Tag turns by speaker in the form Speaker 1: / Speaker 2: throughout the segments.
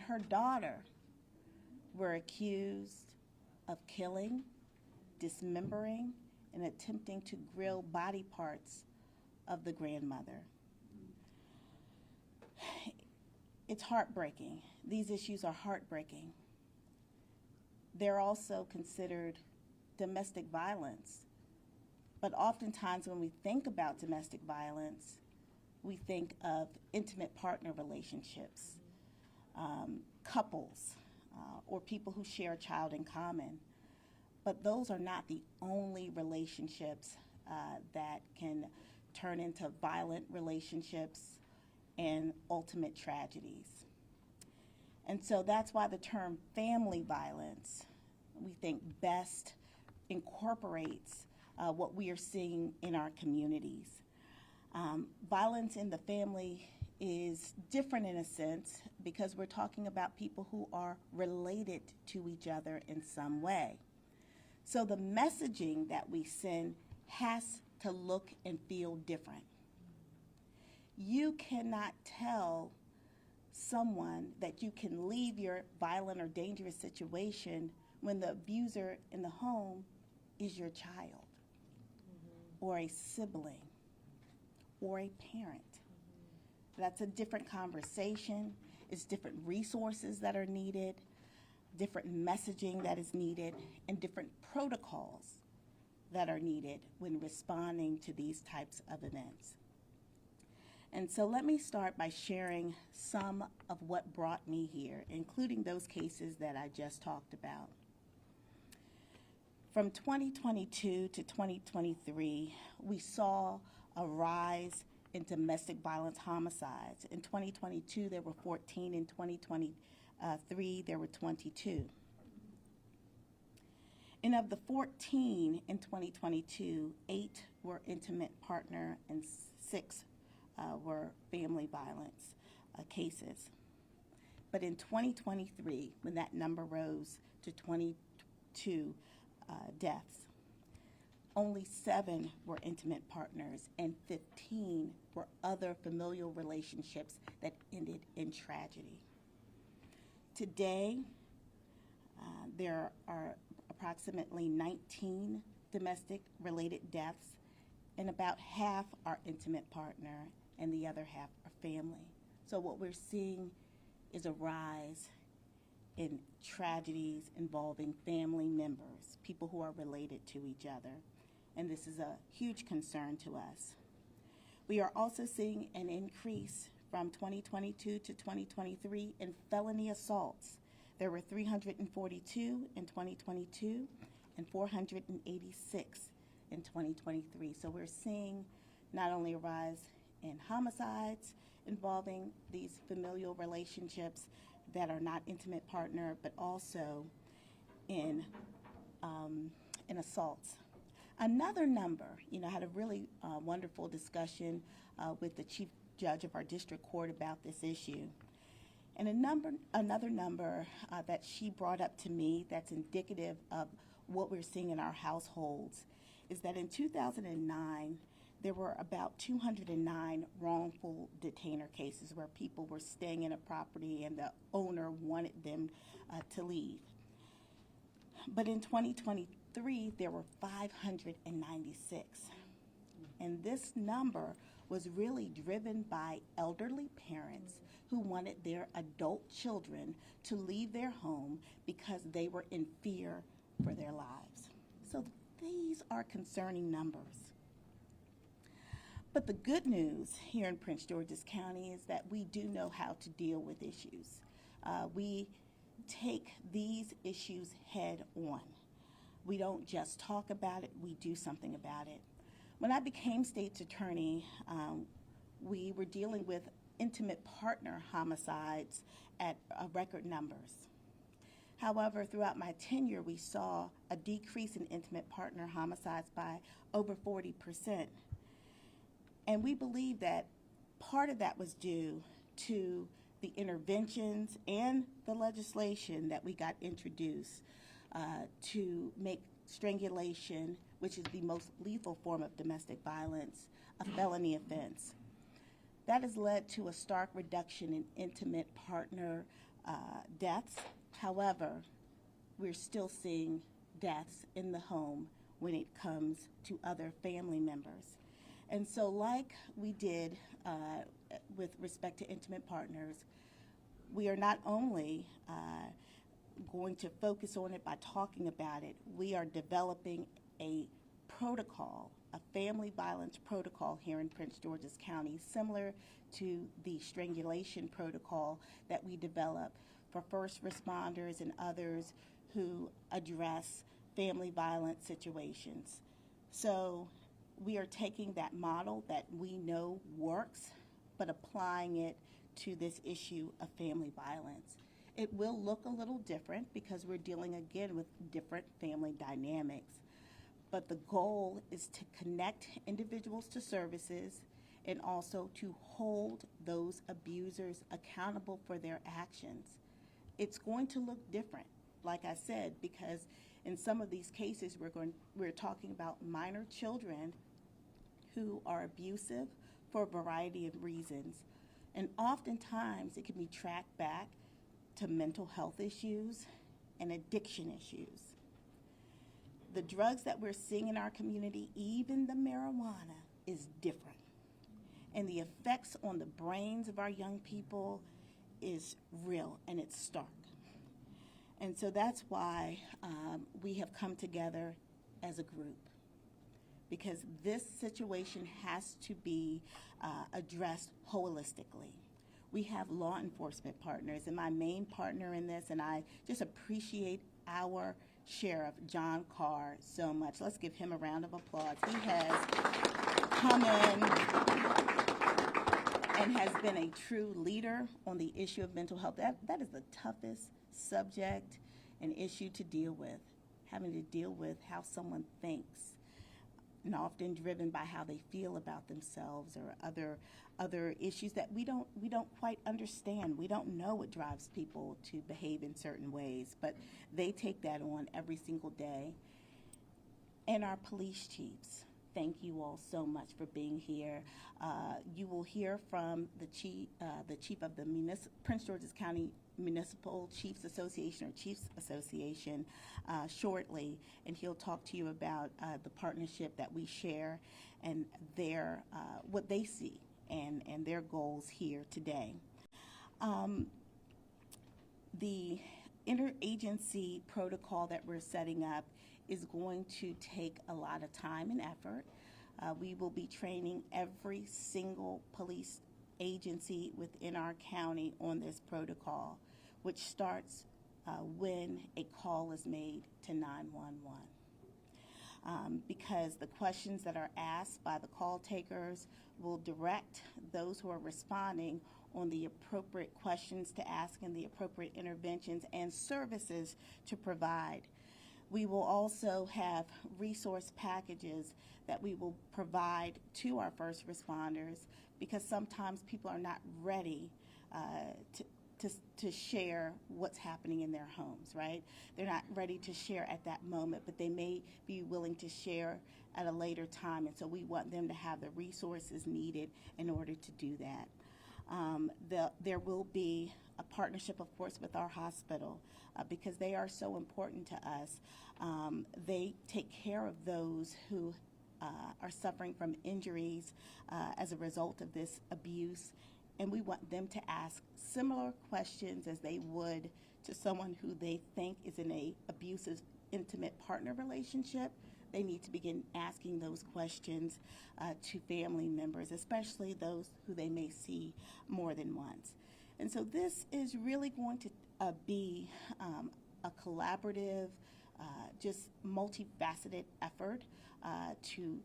Speaker 1: and her daughter were accused of killing, dismembering, and attempting to grill body parts of the grandmother. It's heartbreaking. These issues are heartbreaking. They're also considered domestic violence. But oftentimes when we think about domestic violence, we think of intimate partner relationships, couples, or people who share a child in common. But those are not the only relationships that can turn into violent relationships and ultimate tragedies. And so that's why the term family violence, we think, best incorporates what we are seeing in our communities. Violence in the family is different in a sense because we're talking about people who are related to each other in some way. So the messaging that we send has to look and feel different. You cannot tell someone that you can leave your violent or dangerous situation when the abuser in the home is your child, or a sibling, or a parent. That's a different conversation. It's different resources that are needed, different messaging that is needed, and different protocols that are needed when responding to these types of events. And so let me start by sharing some of what brought me here, including those cases that I just talked about. From 2022 to 2023, we saw a rise in domestic violence homicides. In 2022, there were 14. In 2023, there were 22. And of the 14 in 2022, 8 were intimate partner and 6 were family violence cases. But in 2023, when that number rose to 22 deaths, only 7 were intimate partners and 15 were other familial relationships that ended in tragedy. Today, there are approximately 19 domestic related deaths, and about half are intimate partner and the other half are family. So what we're seeing is a rise in tragedies involving family members, people who are related to each other, and this is a huge concern to us. We are also seeing an increase from 2022 to 2023 in felony assaults. There were 342 in 2022 and 486 in 2023. So we're seeing not only a rise in homicides involving these familial relationships that are not intimate partner, but also in assaults. Another number, I had a really wonderful discussion with the chief judge of our district court about this issue. And another number that she brought up to me that's indicative of what we're seeing in our households is that in 2009, there were about 209 wrongful detainer cases where people were staying in a property and the owner wanted them to leave. But in 2023, there were 596. And this number was really driven by elderly parents who wanted their adult children to leave their home because they were in fear for their lives. So these are concerning numbers. But the good news here in Prince George's County is that we do know how to deal with issues. We take these issues head on. We don't just talk about it, we do something about it. When I became state's attorney, we were dealing with intimate partner homicides at record numbers. However, throughout my tenure, we saw a decrease in intimate partner homicides by over 40%. And we believe that part of that was due to the interventions and the legislation that we got introduced to make strangulation, which is the most lethal form of domestic violence, a felony offense. That has led to a stark reduction in intimate partner deaths. However, we're still seeing deaths in the home when it comes to other family members. And so like we did with respect to intimate partners, we are not only going to focus on it by talking about it, we are developing a protocol, a family violence protocol here in Prince George's County, similar to the strangulation protocol that we develop for first responders and others who address family violence situations. So we are taking that model that we know works, but applying it to this issue of family violence. It will look a little different because we're dealing again with different family dynamics. But the goal is to connect individuals to services and also to hold those abusers accountable for their actions. It's going to look different, like I said, because in some of these cases we're talking about minor children who are abusive for a variety of reasons. And oftentimes it can be tracked back to mental health issues and addiction issues. The drugs that we're seeing in our community, even the marijuana, is different. And the effects on the brains of our young people is real and it's stark. And so that's why we have come together as a group, because this situation has to be addressed holistically. We have law enforcement partners, and my main partner in this, and I just appreciate our Sheriff John Carr so much. Let's give him a round of applause. He has come in and has been a true leader on the issue of mental health. That is the toughest subject and issue to deal with, having to deal with how someone thinks, and often driven by how they feel about themselves or other issues that we don't quite understand. We don't know what drives people to behave in certain ways, but they take that on every single day. And our police chiefs, thank you all so much for being here. You will hear from the chief of the Prince George's County Municipal Chiefs Association or Chiefs Association shortly, and he'll talk to you about the partnership that we share and their what they see and their goals here today. The interagency protocol that we're setting up is going to take a lot of time and effort. We will be training every single police agency within our county on this protocol, which starts when a call is made to 911. Because the questions that are asked by the call takers will direct those who are responding on the appropriate questions to ask and the appropriate interventions and services to provide. We will also have resource packages that we will provide to our first responders, because sometimes people are not ready to share what's happening in their homes, right? They're not ready to share at that moment, but they may be willing to share at a later time, and so we want them to have the resources needed in order to do that. There will be a partnership, of course, with our hospital because they are so important to us. They take care of those who are suffering from injuries as a result of this abuse, and we want them to ask similar questions as they would to someone who they think is in a abusive intimate partner relationship. They need to begin asking those questions to family members, especially those who they may see more than once. And so this is really going to be a collaborative, just multifaceted effort to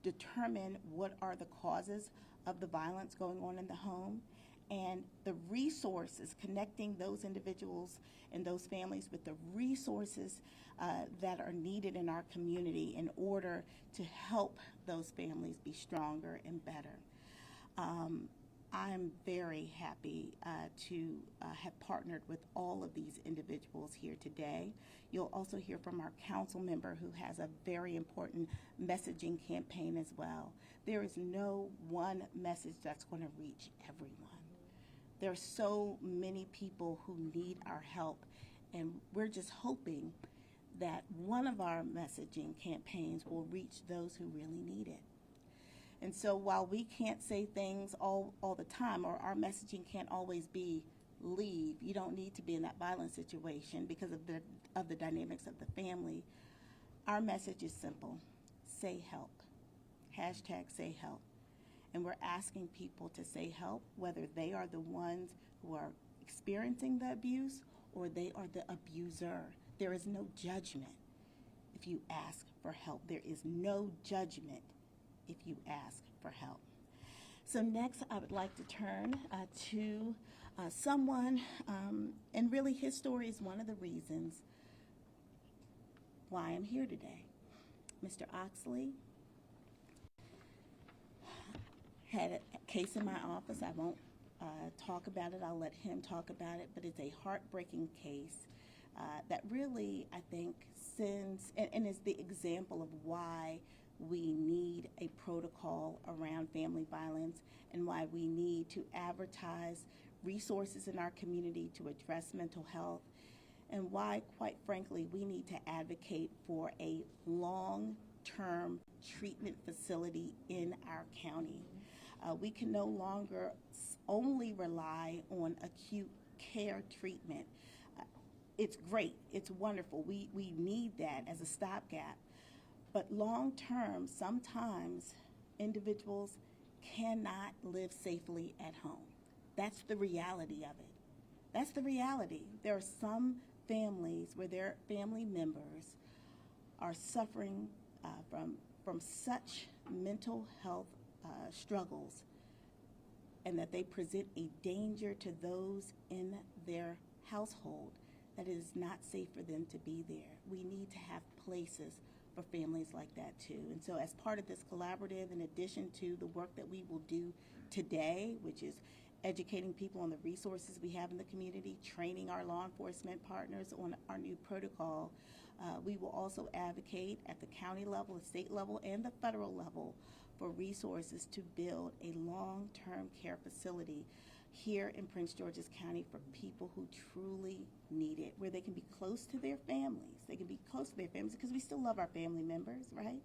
Speaker 1: determine what are the causes of the violence going on in the home, and the resources, connecting those individuals and those families with the resources that are needed in our community in order to help those families be stronger and better. I'm very happy to have partnered with all of these individuals here today. You'll also hear from our council member who has a very important messaging campaign as well. There is no one message that's going to reach everyone. There are so many people who need our help, and we're just hoping that one of our messaging campaigns will reach those who really need it. And so while we can't say things all the time, or our messaging can't always be leave, you don't need to be in that violent situation because of the dynamics of the family, our message is simple: say help. Hashtag say help. And we're asking people to say help, whether they are the ones who are experiencing the abuse or they are the abuser. There is no judgment if you ask for help. There is no judgment if you ask for help. So next, I would like to turn to someone, and really his story is one of the reasons why I'm here today. Mr. Oxley had a case in my office. I won't talk about it. I'll let him talk about it, but it's a heartbreaking case that really, I think, sends and is the example of why we need a protocol around family violence and why we need to advertise resources in our community to address mental health, and why, quite frankly, we need to advocate for a long-term treatment facility in our county. We can no longer only rely on acute care treatment. It's great, it's wonderful, we need that as a stopgap, but long-term, sometimes individuals cannot live safely at home. That's the reality of it. That's the reality. There are some families where their family members are suffering from such mental health struggles, and that they present a danger to those in their household that it is not safe for them to be there. We need to have places for families like that too. And so as part of this collaborative, in addition to the work that we will do today, which is educating people on the resources we have in the community, training our law enforcement partners on our new protocol, we will also advocate at the county level, the state level, and the federal level for resources to build a long-term care facility here in Prince George's County for people who truly need it, where they can be close to their families. They can be close to their families because we still love our family members, right?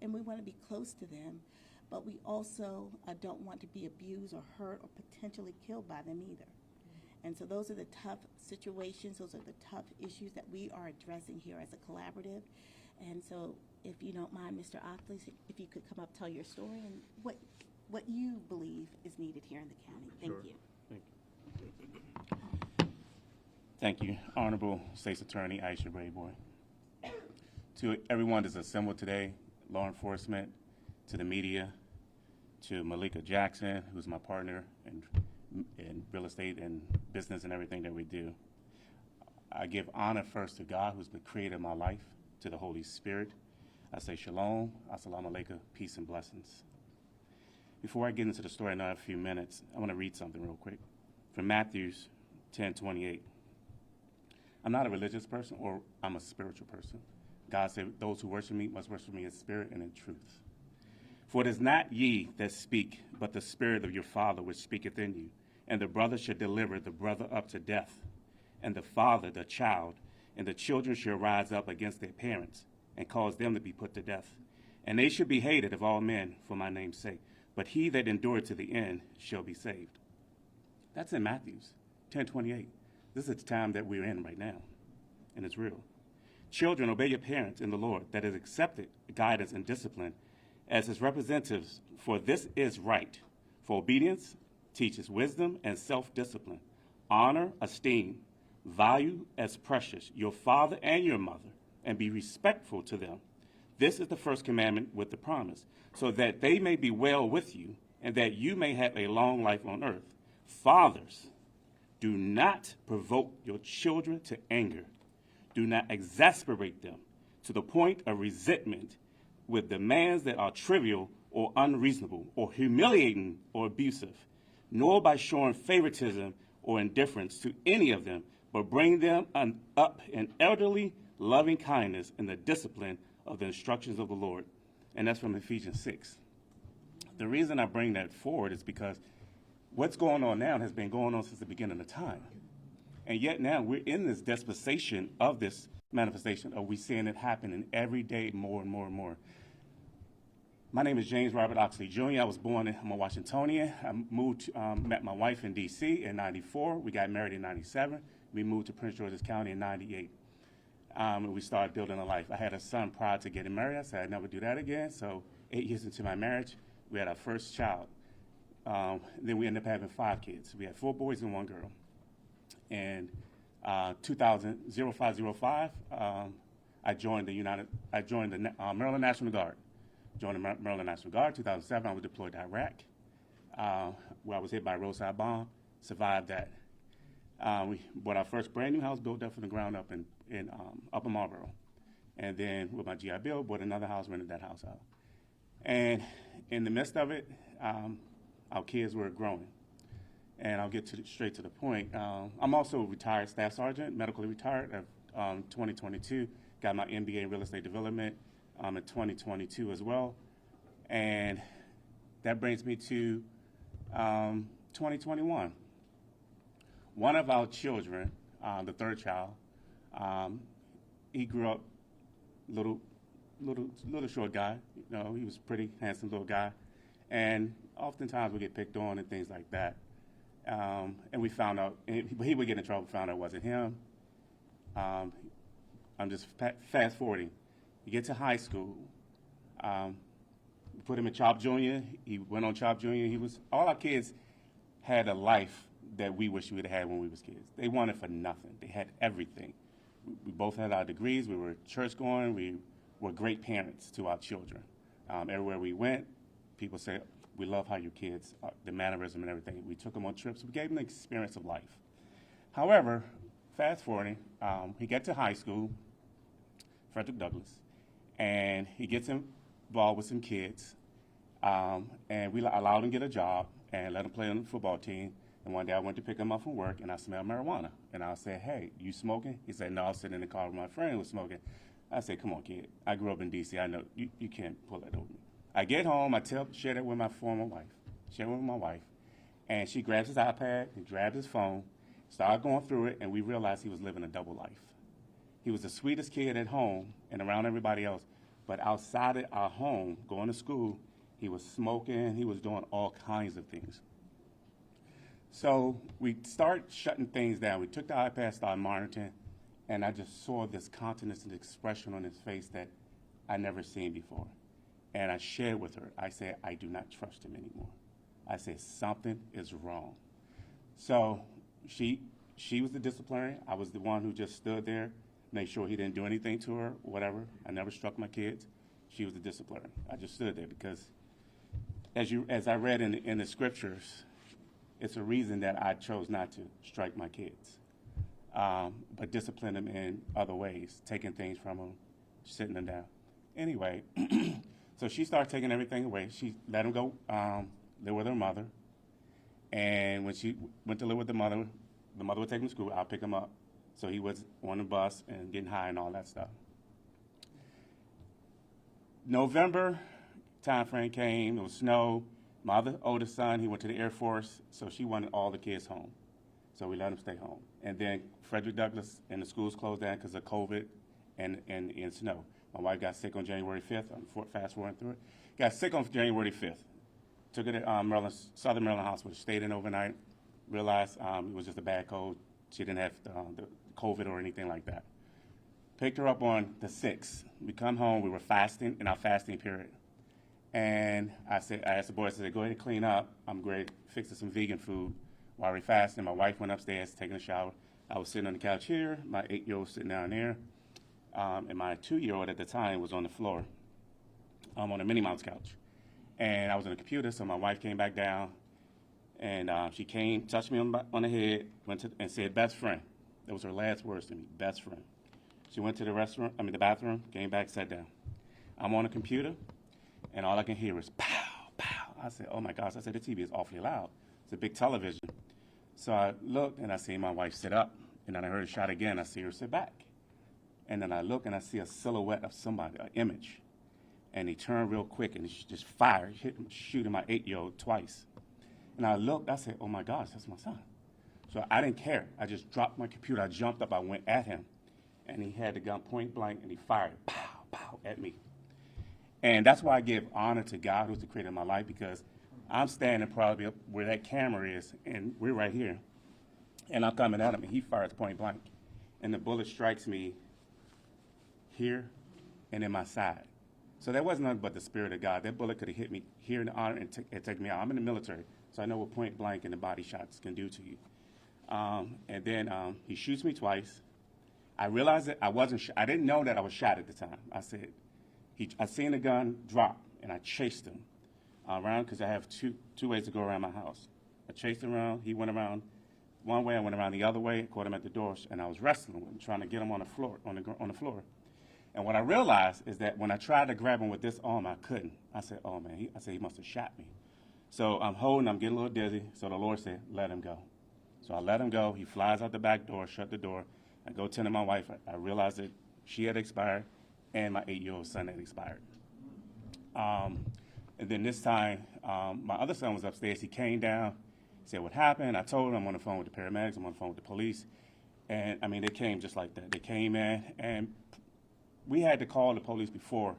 Speaker 1: And we want to be close to them, but we also don't want to be abused or hurt or potentially killed by them either. And so those are the tough situations, those are the tough issues that we are addressing here as a collaborative. And so if you don't mind, Mr. Oxley, if you could come up, tell your story and what you believe is needed here in the county. Thank
Speaker 2: Sure.
Speaker 1: you.
Speaker 2: Thank you, Honorable State's Attorney Aisha Brayboy. To everyone that's assembled today, law enforcement, to the media, to Malika Jackson, who's my partner in real estate and business and everything that we do. I give honor first to God, who's the creator of my life, to the Holy Spirit. I say shalom, assalamu alaikum, peace and blessings. Before I get into the story in another few minutes, I want to read something real quick from Matthew 10:28. I'm not a religious person, or I'm a spiritual person. God said, those who worship me must worship me in spirit and in truth. For it is not ye that speak, but the Spirit of your Father which speaketh in you. And the brother shall deliver the brother up to death, and the father the child, and the children shall rise up against their parents, and cause them to be put to death. And they shall be hated of all men for my name's sake. But he that endureth to the end shall be saved. That's in Matthew 10:28. This is the time that we're in right now, and it's real. Children, obey your parents in the Lord, that is accepted guidance and discipline as his representatives, for this is right. For obedience teaches wisdom and self-discipline. Honor, esteem, value as precious your father and your mother, and be respectful to them. This is the first commandment with the promise, so that they may be well with you, and that you may have a long life on earth. Fathers, do not provoke your children to anger. Do not exasperate them to the point of resentment with demands that are trivial or unreasonable or humiliating or abusive, nor by showing favoritism or indifference to any of them, but bring them up in elderly loving kindness and the discipline of the instructions of the Lord. And that's from Ephesians 6. The reason I bring that forward is because what's going on now has been going on since the beginning of time. And yet now we're in this dispensation of this manifestation, of we seeing it happening every day more and more and more. My name is James Robert Oxley Jr. I was born I'm a Washingtonian. I met my wife in D.C. in 94. We got married in 97. We moved to Prince George's County in 98. And we started building a life. I had a son prior to getting married. I said I'd never do that again. So 8 years into my marriage, we had our first child. Then we ended up having 5 kids. We had 4 boys and 1 girl. And 0505, I joined the Maryland National Guard. Joined the Maryland National Guard. 2007, I was deployed to Iraq, where I was hit by a roadside bomb. Survived that. We bought our first brand new house, built up from the ground up in Upper Marlboro. And then with my GI Bill, bought another house, rented that house out. And in the midst of it, our kids were growing. And I'll get straight to the point. I'm also a retired staff sergeant, medically retired in 2022. Got my MBA in real estate development in 2022 as well. And that brings me to 2021. One of our children, the third child, he grew up little short guy. You know, he was a pretty handsome little guy. And oftentimes we get picked on and things like that. And we found out, he would get in trouble, found out it wasn't him. I'm just fast forwarding. You get to high school, we put him in CHOP Junior. He went on CHOP Junior. All our kids had a life that we wish we would have had when we was kids. They wanted for nothing. They had everything. We both had our degrees. We were church going. We were great parents to our children. Everywhere we went, people said, we love how your kids, the mannerism and everything. We took them on trips. We gave them the experience of life. However, fast forwarding, he got to high school, Frederick Douglass, and he gets involved with some kids, and we allowed him to get a job and let him play on the football team. And one day I went to pick him up from work, and I smelled marijuana. And I said, hey, you smoking? He said, no, I was sitting in the car with my friend who was smoking. I said, come on, kid. I grew up in D.C. I know you can't pull that over me. I get home, share that with my former wife, and she grabs his iPad and grabs his phone, started going through it, and we realized he was living a double life. He was the sweetest kid at home and around everybody else, but outside of our home, going to school, he was smoking, he was doing all kinds of things. So we started shutting things down. We took the iPad, started monitoring, and I just saw this countenance and expression on his face that I never seen before. And I shared with her, I said, I do not trust him anymore. I said, something is wrong. So she was the disciplinarian. I was the one who just stood there, made sure he didn't do anything to her, whatever. I never struck my kids. She was the disciplinarian. I just stood there because as I read in the scriptures, it's a reason that I chose not to strike my kids, but discipline them in other ways, taking things from them, sitting them down. Anyway, so she started taking everything away. She let him go live with her mother. And when she went to live with the mother would take him to school. I'll pick him up. So he was on the bus and getting high and all that stuff. November time frame came. It was snow. My other oldest son, he went to the Air Force, so she wanted all the kids home. So we let him stay home. And then Frederick Douglass and the schools closed down because of COVID and snow. My wife got sick on January 5th. I'm fast forwarding through it. Got sick on January 5th. Took her to Southern Maryland Hospital. Stayed in overnight. Realized it was just a bad cold. She didn't have the COVID or anything like that. Picked her up on the 6th. We come home. We were fasting in our fasting period. And I asked the boys, I said, go ahead and clean up. I'm great. Fixing some vegan food while we're fasting. My wife went upstairs, taking a shower. I was sitting on the couch here. My 8-year-old sitting down there. And my 2-year-old at the time was on the floor on a Minnie Mouse couch. And I was on the computer, so my wife came back down. And she came, touched me on the head, and said, best friend. That was her last words to me, best friend. She went to the bathroom, came back, sat down. I'm on the computer, and all I can hear is pow, pow. I said, oh my gosh. I said, the TV is awfully loud. It's a big television. So I looked, and I see my wife sit up, and then I heard a shot again. I see her sit back. And then I look, and I see a silhouette of somebody, an image. And he turned real quick, and he just fired, shooting my 8-year-old twice. And I looked, I said, oh my gosh, that's my son. So I didn't care. I just dropped my computer. I jumped up, I went at him. And he had the gun point blank, and he fired, pow, pow, at me. And that's why I give honor to God, who's the creator of my life, because I'm standing probably up where that camera is, and we're right here. And I'm coming at him, and he fires point blank. And the bullet strikes me here and in my side. So that wasn't nothing but the spirit of God. That bullet could have hit me here in the arm and take me out. I'm in the military, so I know what point blank and the body shots can do to you. And then he shoots me twice. I realized that I didn't know that I was shot at the time. I said, I seen the gun drop, and I chased him around, because I have two ways to go around my house. I chased him around. He went around one way. I went around the other way. Caught him at the door, and I was wrestling with him, trying to get him on the floor. And what I realized is that when I tried to grab him with this arm, I couldn't. I said, oh man, he must have shot me. So I'm getting a little dizzy. So the Lord said, let him go. So I let him go. He flies out the back door, shut the door. I go tend to my wife. I realized that she had expired and my 8-year-old son had expired. And then this time, my other son was upstairs. He came down, said what happened. I told him I'm on the phone with the paramedics. I'm on the phone with the police. And I mean, they came just like that. They came in, and we had to call the police before,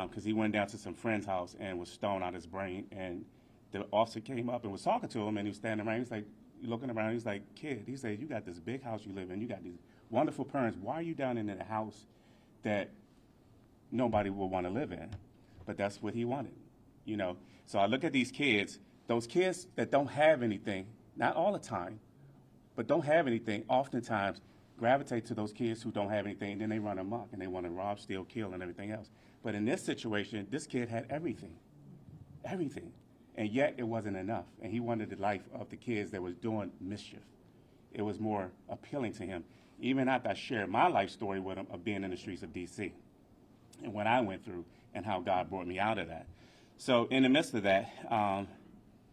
Speaker 2: because he went down to some friend's house and was stoned out his brain. And the officer came up and was talking to him, and he was standing around. He's like, looking around. He's like, kid, he said, you got this big house you live in. You got these wonderful parents. Why are you down in a house that nobody will want to live in? But that's what he wanted, you know. So I look at these kids, those kids that don't have anything, not all the time, but don't have anything, oftentimes gravitate to those kids who don't have anything, and then they run amok, and they want to rob, steal, kill, and everything else. But in this situation, this kid had everything, everything. And yet it wasn't enough. And he wanted the life of the kids that was doing mischief. It was more appealing to him. Even after I shared my life story with him of being in the streets of D.C. and what I went through and how God brought me out of that. So in the midst of that,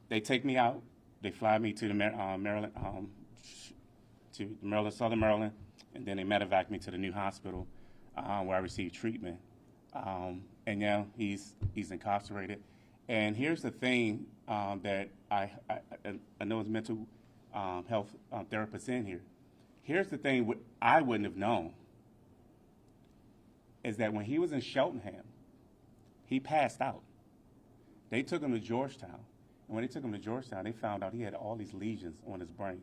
Speaker 2: they take me out. They fly me to the Maryland, Southern Maryland, and then they medevac me to the new hospital where I received treatment. And now he's incarcerated. And here's the thing that I know as mental health therapists in here. Here's the thing what I wouldn't have known is that when he was in Cheltenham, he passed out. They took him to Georgetown. And when they took him to Georgetown, they found out he had all these lesions on his brain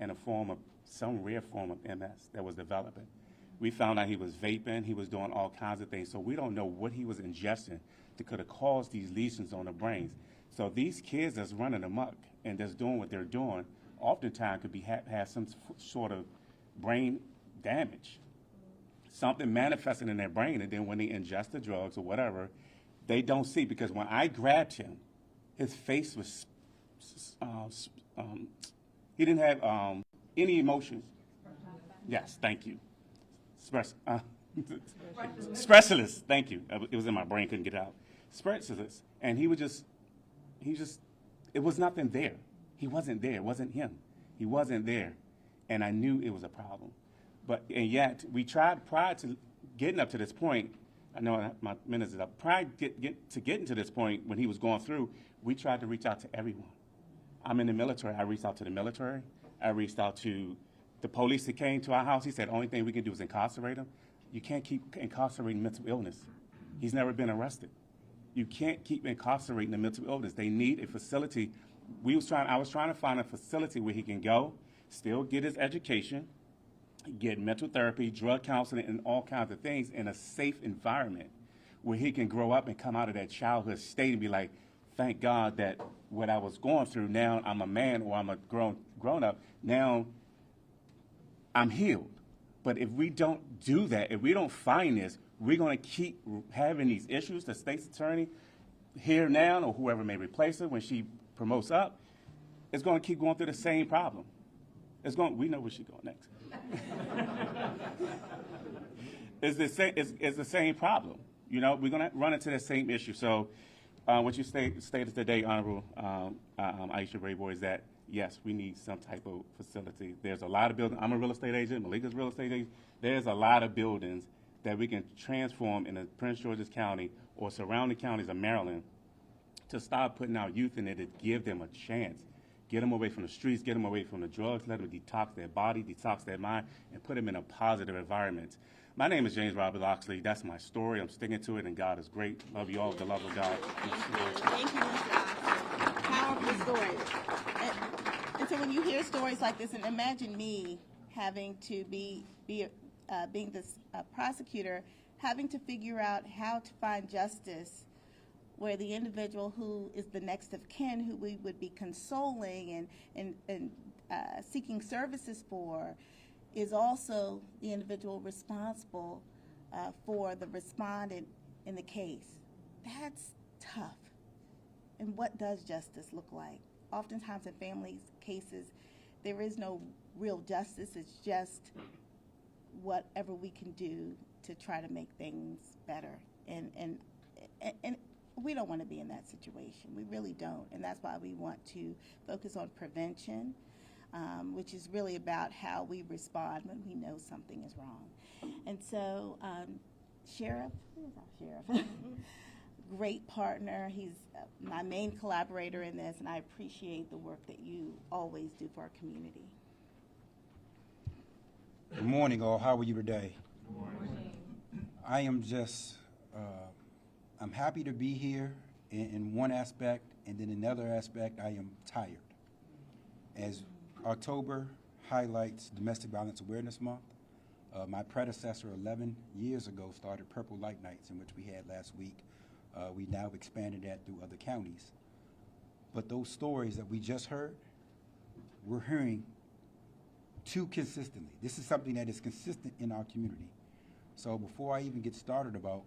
Speaker 2: in a form of some rare form of MS that was developing. We found out he was vaping. He was doing all kinds of things. So we don't know what he was ingesting that could have caused these lesions on the brains. So these kids that's running amok and that's doing what they're doing, oftentimes could be have some sort of brain damage, something manifesting in their brain, and then when they ingest the drugs or whatever, they don't see. Because when I grabbed him, his face was, he didn't have any emotions. Yes, thank you. Expressionless, thank you. It was in my brain, couldn't get it out. Expressionless, and it was nothing there. He wasn't there. It wasn't him. He wasn't there, and I knew it was a problem. And yet we tried prior to getting up to this point. I know my minutes is up. Prior to getting to this point, when he was going through, we tried to reach out to everyone. I'm in the military. I reached out to the military. I reached out to the police that came to our house. He said, the only thing we can do is incarcerate him. You can't keep incarcerating mental illness. He's never been arrested. You can't keep incarcerating the mental illness. They need a facility. I was trying to find a facility where he can go, still get his education, get mental therapy, drug counseling, and all kinds of things in a safe environment where he can grow up and come out of that childhood state and be like, thank God that what I was going through, now I'm a man or I'm a grown up, now I'm healed. But if we don't do that, if we don't find this, we're going to keep having these issues. The state's attorney here now, or whoever may replace her when she promotes up, is going to keep going through the same problem. We know where she's going next. It's the same problem. You know, we're going to run into the same issue. So what you stated today, Honorable Aisha Rayboy, is that, yes, we need some type of facility. There's a lot of buildings. I'm a real estate agent. Malika's real estate agent. There's a lot of buildings that we can transform in Prince George's County or surrounding counties of Maryland to start putting our youth in there to give them a chance. Get them away from the streets, get them away from the drugs, let them detox their body, detox their mind, and put them in a positive environment. My name is James Robert Loxley. That's my story. I'm sticking to it, and God is great. Love you all with the love of God.
Speaker 1: Thank you, Mr. Oxford. Powerful story. And so when you hear stories like this, and imagine me having to being this prosecutor, having to figure out how to find justice where the individual who is the next of kin, who we would be consoling and seeking services for, is also the individual responsible for the respondent in the case. That's tough. And what does justice look like? Oftentimes in families' cases, there is no real justice. It's just whatever we can do to try to make things better. And we don't want to be in that situation. We really don't. And that's why we want to focus on prevention, which is really about how we respond when we know something is wrong. And so, Sheriff, where's our sheriff? Great partner. He's my main collaborator in this, and I appreciate the work that you always do for our community.
Speaker 3: Good morning, all. How are you today? Good morning. I am just, I'm happy to be here in one aspect, and then another aspect, I am tired. As October highlights Domestic Violence Awareness Month, my predecessor 11 years ago started Purple Light Nights, in which we had last week. We now expanded that through other counties. But those stories that we just heard, we're hearing too consistently. This is something that is consistent in our community. So before I even get started about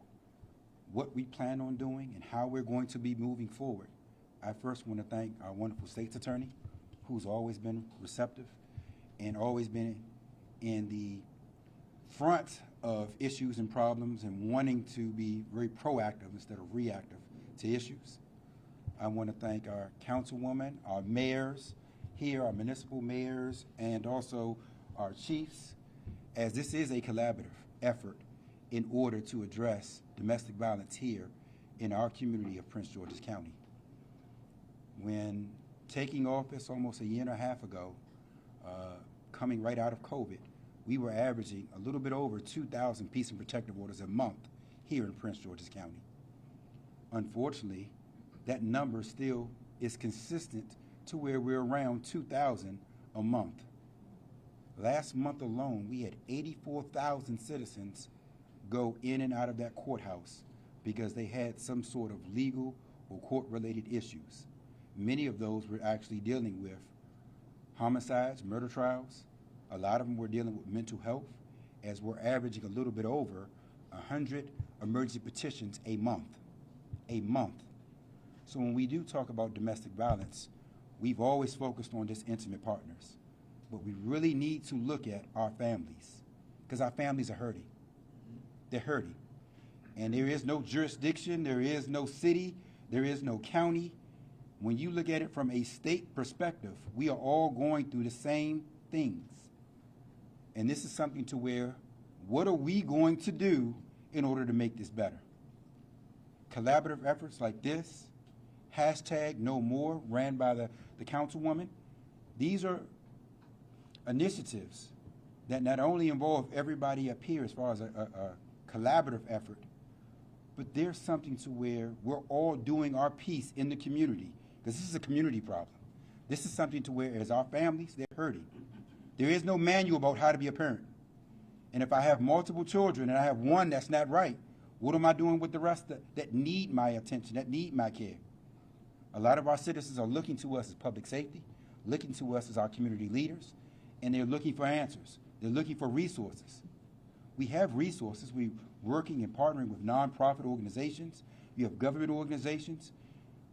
Speaker 3: what we plan on doing and how we're going to be moving forward, I first want to thank our wonderful state's attorney, who's always been receptive and always been in the front of issues and problems and wanting to be very proactive instead of reactive to issues. I want to thank our councilwoman, our mayors here, our municipal mayors, and also our chiefs, as this is a collaborative effort in order to address domestic violence here in our community of Prince George's County. When taking office almost a year and a half ago, coming right out of COVID, we were averaging a little bit over 2,000 peace and protective orders a month here in Prince George's County. Unfortunately, that number still is consistent to where we're around 2,000 a month. Last month alone, we had 84,000 citizens go in and out of that courthouse because they had some sort of legal or court-related issues. Many of those were actually dealing with homicides, murder trials. A lot of them were dealing with mental health, as we're averaging a little bit over 100 emergency petitions a month. So when we do talk about domestic violence, we've always focused on just intimate partners. But we really need to look at our families, because our families are hurting. They're hurting. And there is no jurisdiction, there is no city, there is no county. When you look at it from a state perspective, we are all going through the same things. And this is something to where, what are we going to do in order to make this better? Collaborative efforts like this, #NoMore, ran by the councilwoman, these are initiatives that not only involve everybody up here as far as a collaborative effort, but there's something to where we're all doing our piece in the community, because this is a community problem. This is something to where, as our families, they're hurting. There is no manual about how to be a parent. And if I have multiple children and I have one that's not right, what am I doing with the rest that need my attention, that need my care? A lot of our citizens are looking to us as public safety, looking to us as our community leaders, and they're looking for answers. They're looking for resources. We have resources. We're working and partnering with nonprofit organizations. You have government organizations.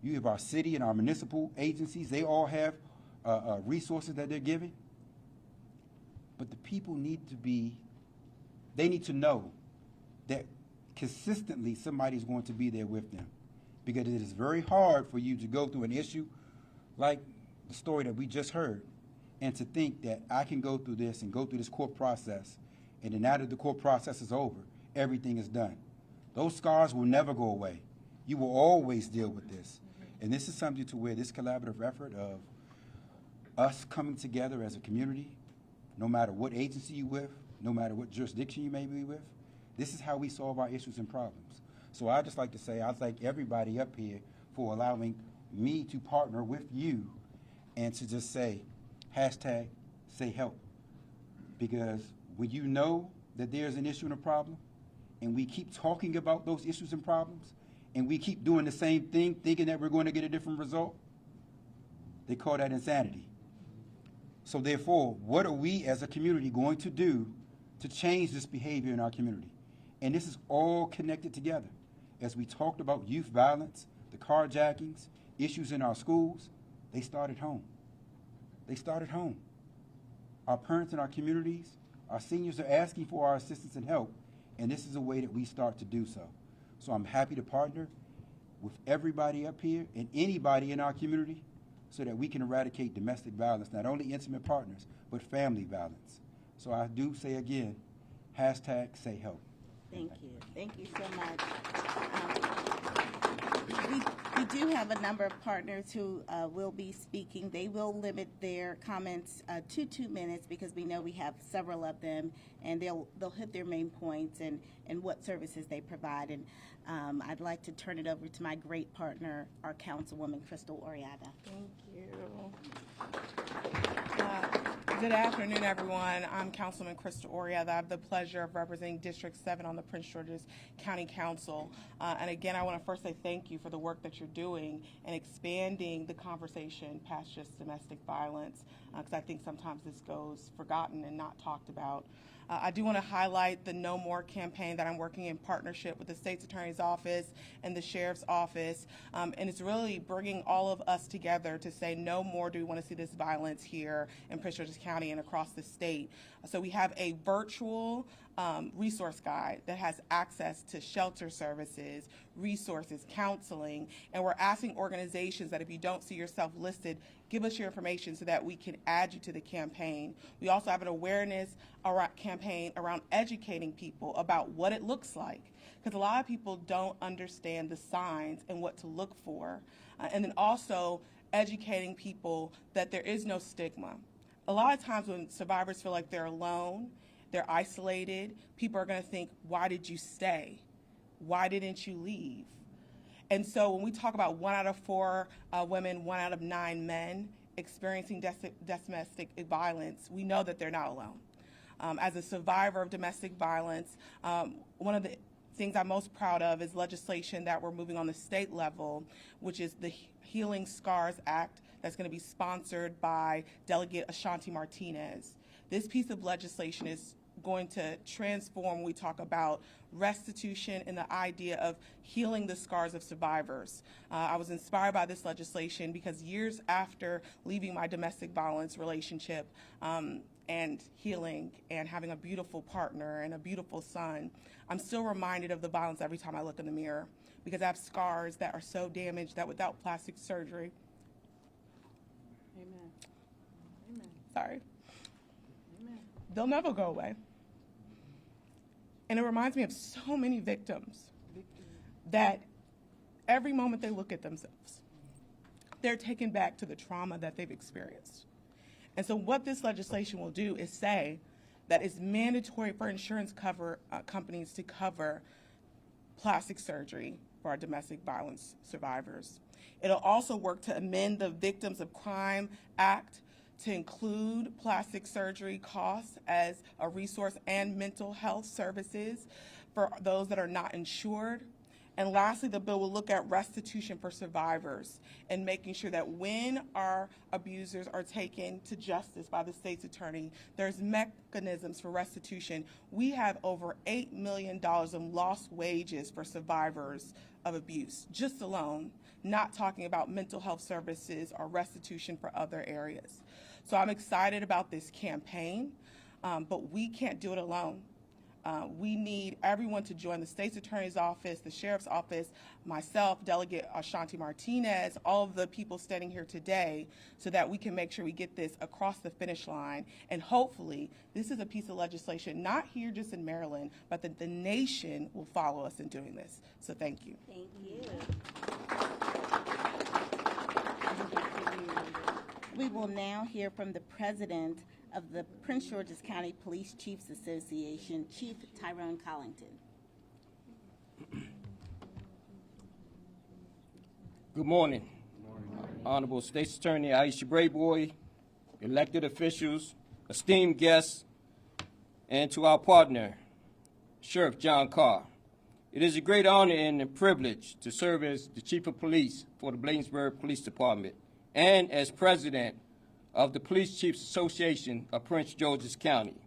Speaker 3: You have our city and our municipal agencies. They all have resources that they're giving. But the people need to know that consistently somebody's going to be there with them. Because it is very hard for you to go through an issue like the story that we just heard and to think that I can go through this and go through this court process, and then now that the court process is over, everything is done. Those scars will never go away. You will always deal with this. And this is something to where this collaborative effort of us coming together as a community, no matter what agency you're with, no matter what jurisdiction you may be with, this is how we solve our issues and problems. So I'd just like to say I thank everybody up here for allowing me to partner with you and to just say, hashtag say help. Because when you know that there's an issue and a problem, and we keep talking about those issues and problems, and we keep doing the same thing, thinking that we're going to get a different result, they call that insanity. So therefore, what are we as a community going to do to change this behavior in our community? And this is all connected together. As we talked about youth violence, the carjackings, issues in our schools, they start at home. They start at home. Our parents in our communities, our seniors are asking for our assistance and help, and this is a way that we start to do so. So I'm happy to partner with everybody up here and anybody in our community so that we can eradicate domestic violence, not only intimate partners, but family violence. So I do say again, hashtag say help.
Speaker 1: Thank you. Thank you so much. We do have a number of partners who will be speaking. They will limit their comments to 2 minutes because we know we have several of them, and they'll hit their main points and what services they provide. And I'd like to turn it over to my great partner, our Councilwoman Crystal Oriaga.
Speaker 4: Thank you. Good afternoon, everyone. I'm Councilman Crystal Oriaga. I have the pleasure of representing District 7 on the Prince George's County Council. And again, I want to first say thank you for the work that you're doing and expanding the conversation past just domestic violence, because I think sometimes this goes forgotten and not talked about. I do want to highlight the No More campaign that I'm working in partnership with the State's Attorney's Office and the Sheriff's Office. And it's really bringing all of us together to say no more do we want to see this violence here in Prince George's County and across the state. So we have a virtual resource guide that has access to shelter services, resources, counseling, and we're asking organizations that if you don't see yourself listed, give us your information so that we can add you to the campaign. We also have an awareness campaign around educating people about what it looks like, because a lot of people don't understand the signs and what to look for. And then also educating people that there is no stigma. A lot of times when survivors feel like they're alone, they're isolated, people are going to think, why did you stay? Why didn't you leave? And so when we talk about 1 out of 4 women, 1 out of 9 men experiencing domestic violence, we know that they're not alone. As a survivor of domestic violence, one of the things I'm most proud of is legislation that we're moving on the state level, which is the Healing Scars Act that's going to be sponsored by Delegate Ashanti Martinez. This piece of legislation is going to transform when we talk about restitution and the idea of healing the scars of survivors. I was inspired by this legislation because years after leaving my domestic violence relationship and healing and having a beautiful partner and a beautiful son, I'm still reminded of the violence every time I look in the mirror, because I have scars that are so damaged that without plastic surgery, sorry, they'll never go away. And it reminds me of so many victims that every moment they look at themselves, they're taken back to the trauma that they've experienced. And so what this legislation will do is say that it's mandatory for insurance companies to cover plastic surgery for our domestic violence survivors. It'll also work to amend the Victims of Crime Act to include plastic surgery costs as a resource and mental health services for those that are not insured. And lastly, the bill will look at restitution for survivors and making sure that when our abusers are taken to justice by the state's attorney, there's mechanisms for restitution. We have over $8 million in lost wages for survivors of abuse, just alone, not talking about mental health services or restitution for other areas. So I'm excited about this campaign, but we can't do it alone. We need everyone to join the state's attorney's office, the sheriff's office, myself, Delegate Ashanti Martinez, all of the people standing here today, so that we can make sure we get this across the finish line. And hopefully, this is a piece of legislation, not here just in Maryland, but that the nation will follow us in doing this. So thank you.
Speaker 1: Thank you. We will now hear from the president of the Prince George's County Police Chiefs Association, Chief Tyrone Collington.
Speaker 5: Good morning. Honorable State's Attorney Aisha Brayboy, elected officials, esteemed guests, and to our partner, Sheriff John Carr. It is a great honor and a privilege to serve as the Chief of Police for the Bladensburg Police Department and as President of the Police Chiefs Association of Prince George's County.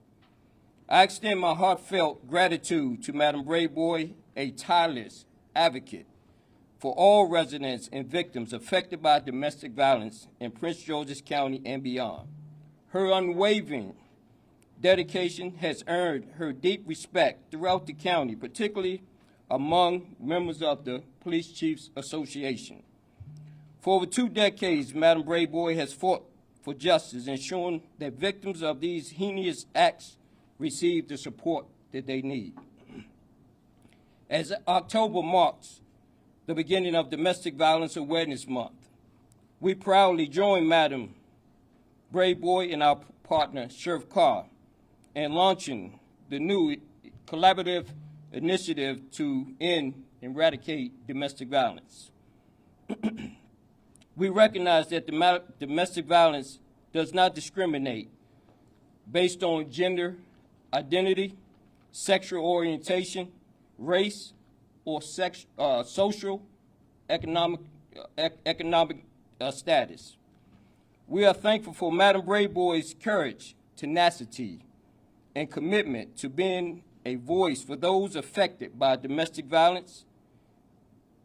Speaker 5: I extend my heartfelt gratitude to Madam Brayboy, a tireless advocate for all residents and victims affected by domestic violence in Prince George's County and beyond. Her unwavering dedication has earned her deep respect throughout the county, particularly among members of the Police Chiefs Association. For over 2 decades, Madam Brayboy has fought for justice, ensuring that victims of these heinous acts receive the support that they need. As October marks the beginning of Domestic Violence Awareness Month, we proudly join Madam Brayboy and our partner, Sheriff Carr, in launching the new collaborative initiative to end and eradicate domestic violence. We recognize that domestic violence does not discriminate based on gender, identity, sexual orientation, race, or social, economic status. We are thankful for Madam Brayboy's courage, tenacity, and commitment to being a voice for those affected by domestic violence.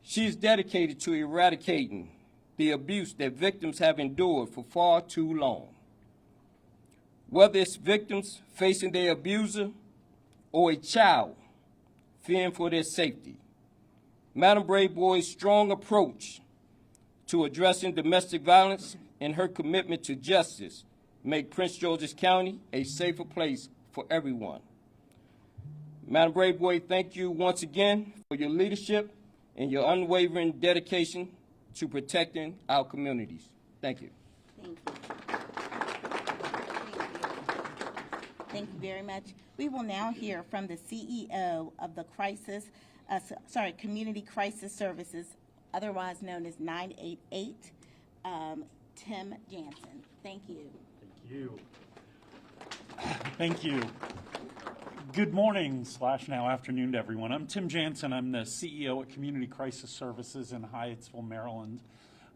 Speaker 5: She is dedicated to eradicating the abuse that victims have endured for far too long. Whether it's victims facing their abuser or a child fearing for their safety, Madam Brayboy's strong approach to addressing domestic violence and her commitment to justice make Prince George's County a safer place for everyone. Madam Brayboy, thank you once again for your leadership and your unwavering dedication to protecting our communities. Thank you.
Speaker 1: Thank you. Thank you very much. We will now hear from the CEO of the Community Crisis Services, otherwise known as 988, Tim Jansen. Thank you.
Speaker 6: Thank you. Thank you. Good morning / now afternoon to everyone. I'm Tim Jansen. I'm the CEO at Community Crisis Services in Hyattsville, Maryland.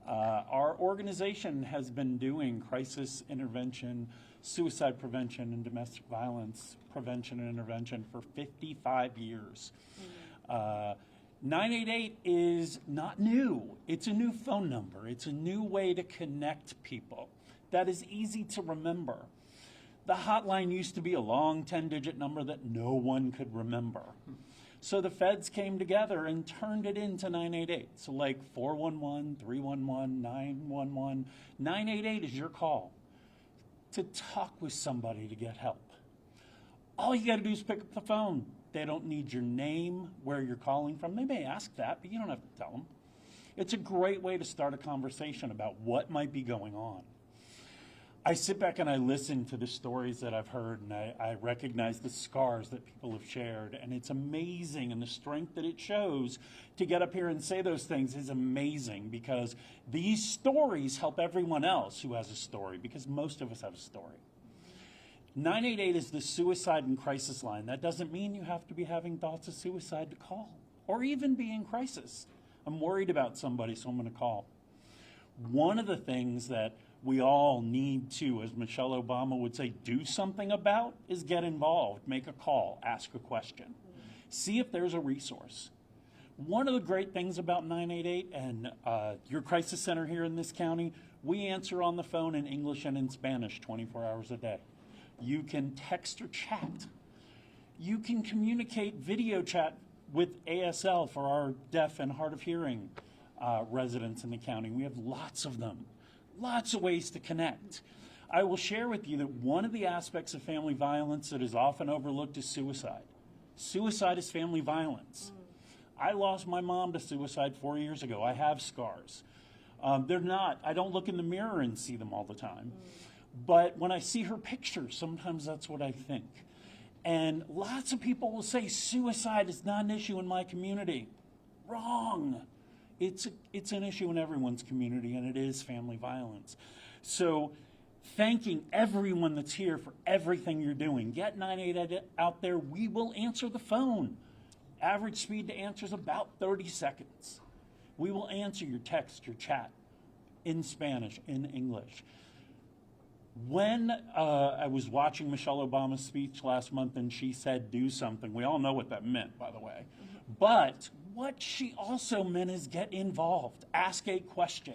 Speaker 6: Our organization has been doing crisis intervention, suicide prevention, and domestic violence prevention and intervention for 55 years. 988 is not new. It's a new phone number. It's a new way to connect people that is easy to remember. The hotline used to be a long 10-digit number that no one could remember. So the feds came together and turned it into 988. So like 411, 311, 911. 988 is your call to talk with somebody to get help. All you got to do is pick up the phone. They don't need your name, where you're calling from. They may ask that, but you don't have to tell them. It's a great way to start a conversation about what might be going on. I sit back and I listen to the stories that I've heard, and I recognize the scars that people have shared, and it's amazing, and the strength that it shows to get up here and say those things is amazing, because these stories help everyone else who has a story, because most of us have a story. 988 is the suicide and crisis line. That doesn't mean you have to be having thoughts of suicide to call, or even be in crisis. I'm worried about somebody, so I'm going to call. One of the things that we all need to, as Michelle Obama would say, do something about is get involved, make a call, ask a question, see if there's a resource. One of the great things about 988 and your crisis center here in this county, we answer on the phone in English and in Spanish 24 hours a day. You can text or chat. You can communicate video chat with ASL for our deaf and hard of hearing residents in the county. We have lots of them. Lots of ways to connect. I will share with you that one of the aspects of family violence that is often overlooked is suicide. Suicide is family violence. I lost my mom to suicide 4 years ago. I have scars. They're not. I don't look in the mirror and see them all the time. But when I see her picture, sometimes that's what I think. And lots of people will say suicide is not an issue in my community. Wrong. It's an issue in everyone's community, and it is family violence. So thanking everyone that's here for everything you're doing. Get 988 out there. We will answer the phone. Average speed to answer is about 30 seconds. We will answer your text, your chat, in Spanish, in English. When I was watching Michelle Obama's speech last month and she said, do something, we all know what that meant, by the way. But what she also meant is get involved, ask a question,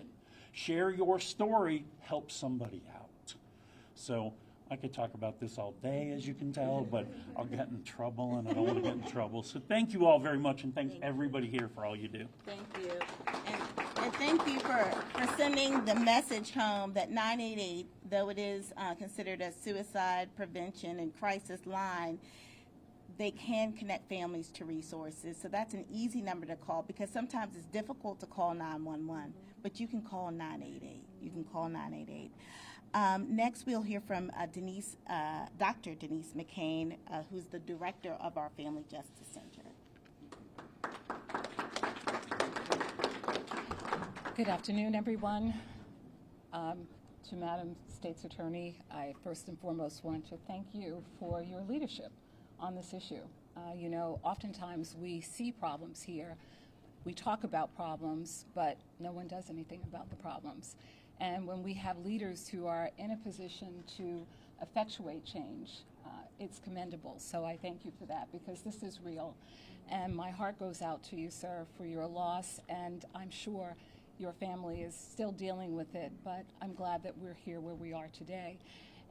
Speaker 6: share your story, help somebody out. So I could talk about this all day, as you can tell, but I'll get in trouble, and I don't want to get in trouble. So thank you all very much, and thanks everybody here for all you do.
Speaker 1: Thank you. And thank you for sending the message home that 988, though it is considered a suicide prevention and crisis line, they can connect families to resources. So that's an easy number to call, because sometimes it's difficult to call 911, but you can call 988. You can call 988. Next, we'll hear from Dr. Denise McCain, who's the director of our Family Justice Center.
Speaker 7: Good afternoon, everyone. To Madam State's Attorney, I first and foremost want to thank you for your leadership on this issue. You know, oftentimes we see problems here, we talk about problems, but no one does anything about the problems. And when we have leaders who are in a position to effectuate change, it's commendable. So I thank you for that, because this is real. And my heart goes out to you, sir, for your loss, and I'm sure your family is still dealing with it, but I'm glad that we're here where we are today.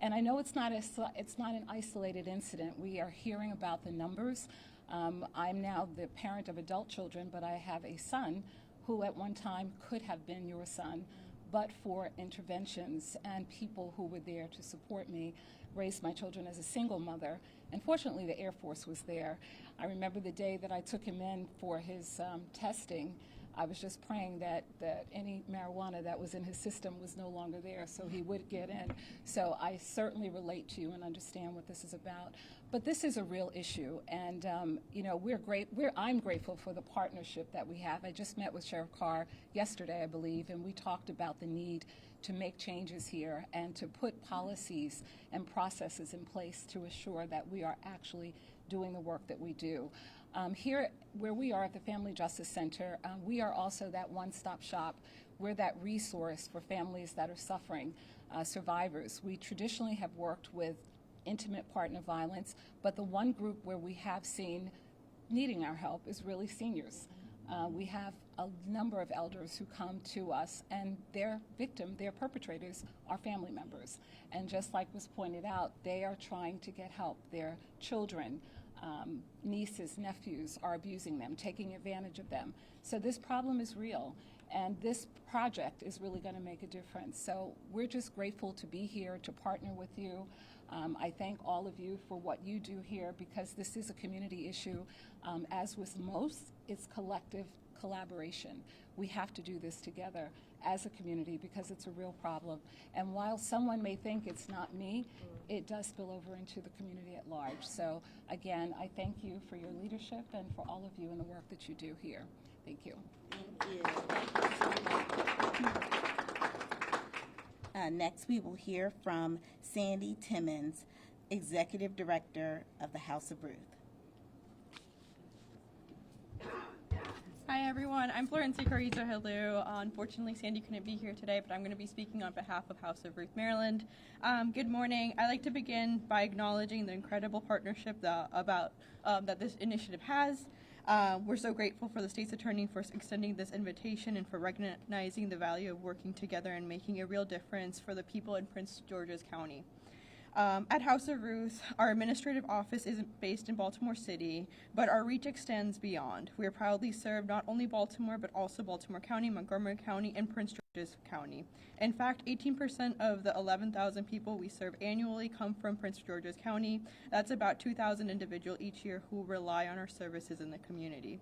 Speaker 7: And I know it's not an isolated incident. We are hearing about the numbers. I'm now the parent of adult children, but I have a son who at one time could have been your son, but for interventions and people who were there to support me, raised my children as a single mother. And fortunately, the Air Force was there. I remember the day that I took him in for his testing. I was just praying that any marijuana that was in his system was no longer there, so he would get in. So I certainly relate to you and understand what this is about. But this is a real issue, and you know, I'm grateful for the partnership that we have. I just met with Sheriff Carr yesterday, I believe, and we talked about the need to make changes here and to put policies and processes in place to assure that we are actually doing the work that we do. Here, where we are at the Family Justice Center, we are also that one-stop shop. We're that resource for families that are suffering, survivors. We traditionally have worked with intimate partner violence, but the one group where we have seen needing our help is really seniors. We have a number of elders who come to us, and their perpetrators are family members. And just like was pointed out, they are trying to get help. Their children, nieces, nephews are abusing them, taking advantage of them. So this problem is real, and this project is really going to make a difference. So we're just grateful to be here, to partner with you. I thank all of you for what you do here, because this is a community issue. As with most, it's collective collaboration. We have to do this together as a community, because it's a real problem. And while someone may think it's not me, it does spill over into the community at large. So again, I thank you for your leadership and for all of you and the work that you do here. Thank you.
Speaker 1: Thank you. Thank you so much. Next, we will hear from Sandy Timmons, Executive Director of the House of Ruth.
Speaker 8: Hi everyone, I'm Florencia Carrizo. Hello. Unfortunately, Sandy couldn't be here today, but I'm going to be speaking on behalf of House of Ruth, Maryland. Good morning. I'd like to begin by acknowledging the incredible partnership that this initiative has. We're so grateful for the state's attorney for extending this invitation and for recognizing the value of working together and making a real difference for the people in Prince George's County. At House of Ruth, our administrative office is based in Baltimore City, but our reach extends beyond. We are proudly served not only Baltimore, but also Baltimore County, Montgomery County, and Prince George's County. In fact, 18% of the 11,000 people we serve annually come from Prince George's County. That's about 2,000 individuals each year who rely on our services in the community.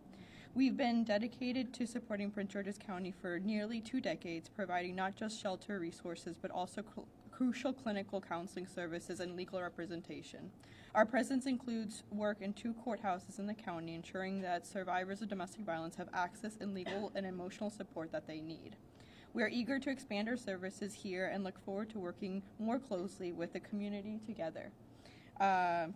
Speaker 8: We've been dedicated to supporting Prince George's County for nearly 2 decades, providing not just shelter resources, but also crucial clinical counseling services and legal representation. Our presence includes work in 2 courthouses in the county, ensuring that survivors of domestic violence have access and legal and emotional support that they need. We are eager to expand our services here and look forward to working more closely with the community together.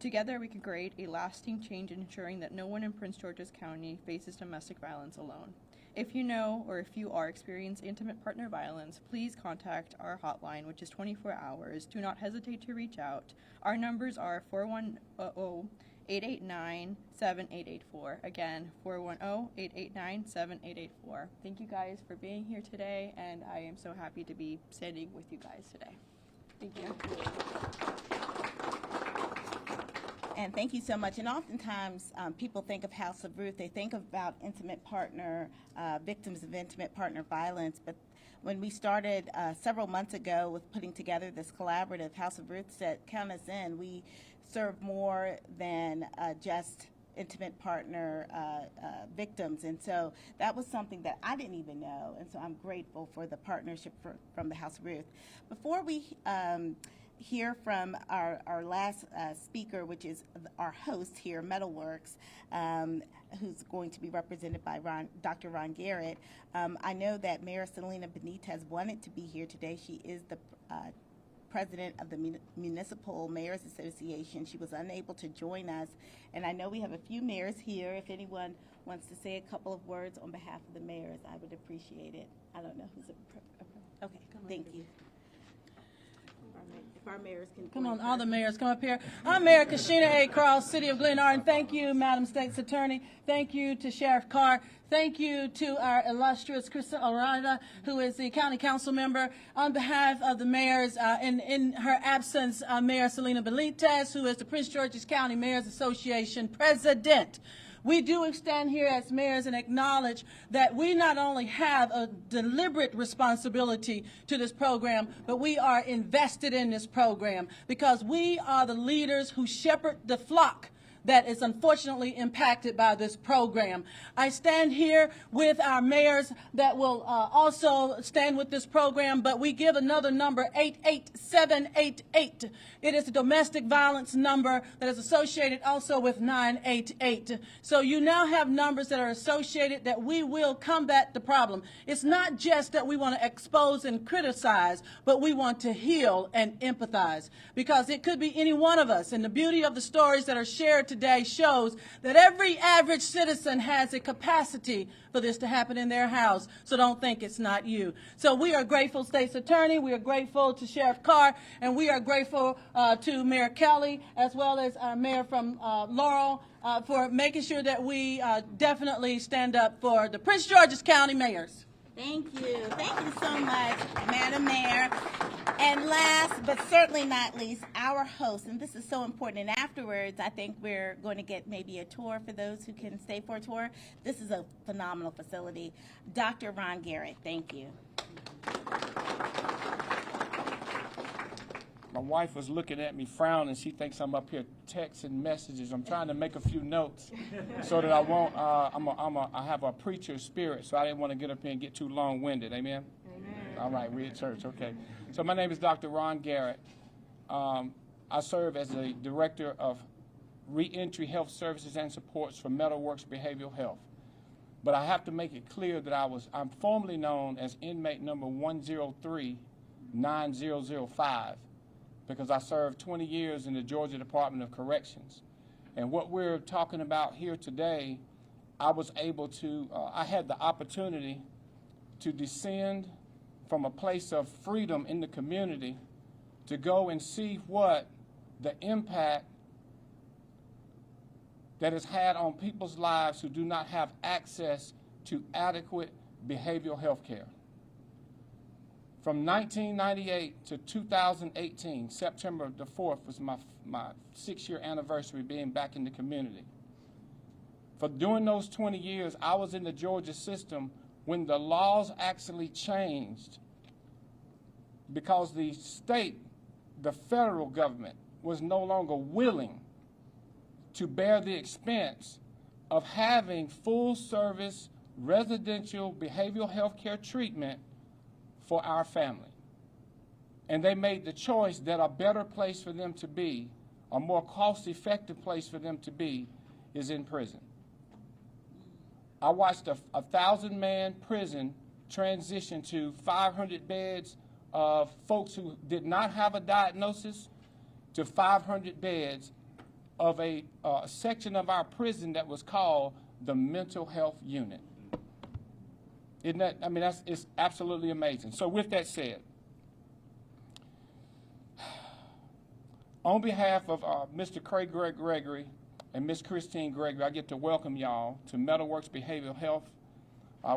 Speaker 8: Together, we can create a lasting change in ensuring that no one in Prince George's County faces domestic violence alone. If you know or if you are experiencing intimate partner violence, please contact our hotline, which is 24 hours. Do not hesitate to reach out. Our numbers are 410-889-7884. Again, 410-889-7884. Thank you guys for being here today, and I am so happy to be standing with you guys today. Thank you.
Speaker 1: And thank you so much. And oftentimes, people think of House of Ruth, they think about intimate partner, victims of intimate partner violence. But when we started several months ago with putting together this collaborative, House of Ruth said, count us in. We serve more than just intimate partner victims. And so that was something that I didn't even know. And so I'm grateful for the partnership from the House of Ruth. Before we hear from our last speaker, which is our host here, Metalworks, who's going to be represented by Dr. Ron Garrett. I know that Mayor Selena Benitez wanted to be here today. She is the president of the Municipal Mayors Association. She was unable to join us, and I know we have a few mayors here. If anyone wants to say a couple of words on behalf of the mayors, I would appreciate it. I don't know who's okay, thank you. If our mayors can
Speaker 9: come on, all the mayors come up here. I'm Mayor Kashina A. Cross, City of Glenarden. Thank you, Madam State's Attorney. Thank you to Sheriff Carr. Thank you to our illustrious Krista Orada, who is the County Council member. On behalf of the mayors, in her absence, Mayor Selena Benitez, who is the Prince George's County Mayors Association President. We do stand here as mayors and acknowledge that we not only have a deliberate responsibility to this program, but we are invested in this program because we are the leaders who shepherd the flock that is unfortunately impacted by this program. I stand here with our mayors that will also stand with this program, but we give another number, 88788. It is a domestic violence number that is associated also with 988. So you now have numbers that are associated that we will combat the problem. It's not just that we want to expose and criticize, but we want to heal and empathize because it could be any one of us. And the beauty of the stories that are shared today shows that every average citizen has a capacity for this to happen in their house. So don't think it's not you. So we are grateful, State's Attorney. We are grateful to Sheriff Carr, and we are grateful to Mayor Kelly, as well as our mayor from Laurel, for making sure that we definitely stand up for the Prince George's County mayors.
Speaker 1: Thank you. Thank you so much, Madam Mayor. And last but certainly not least, our host, and this is so important, and afterwards I think we're going to get maybe a tour for those who can stay for a tour. This is a phenomenal facility. Dr. Ron Garrett, thank you.
Speaker 10: My wife was looking at me frowning. She thinks I'm up here texting messages. I'm trying to make a few notes so that I won't. I have a preacher spirit, so I didn't want to get up here and get too long-winded. Amen. Amen. All right, we're at church. Okay. So my name is Dr. Ron Garrett. I serve as the director of reentry health services and supports for Metalworks Behavioral Health. But I have to make it clear that I'm formally known as inmate number 103-9005. Because I served 20 years in the Georgia Department of Corrections. And what we're talking about here today, I had the opportunity to descend from a place of freedom in the community to go and see what the impact that has had on people's lives who do not have access to adequate behavioral health care. From 1998 to 2018, September the 4th was my 6-year anniversary being back in the community. For during those 20 years, I was in the Georgia system when the laws actually changed because the federal government was no longer willing to bear the expense of having full-service residential behavioral health care treatment for our family. And they made the choice that a better place for them to be, a more cost-effective place for them to be, is in prison. I watched a 1,000-man prison transition to 500 beds of folks who did not have a diagnosis to 500 beds of a section of our prison that was called the mental health unit. Isn't that, I mean, it's absolutely amazing. So with that said, on behalf of Mr. Craig Gregory and Ms. Christine Gregory, I get to welcome y'all to Metalworks Behavioral Health.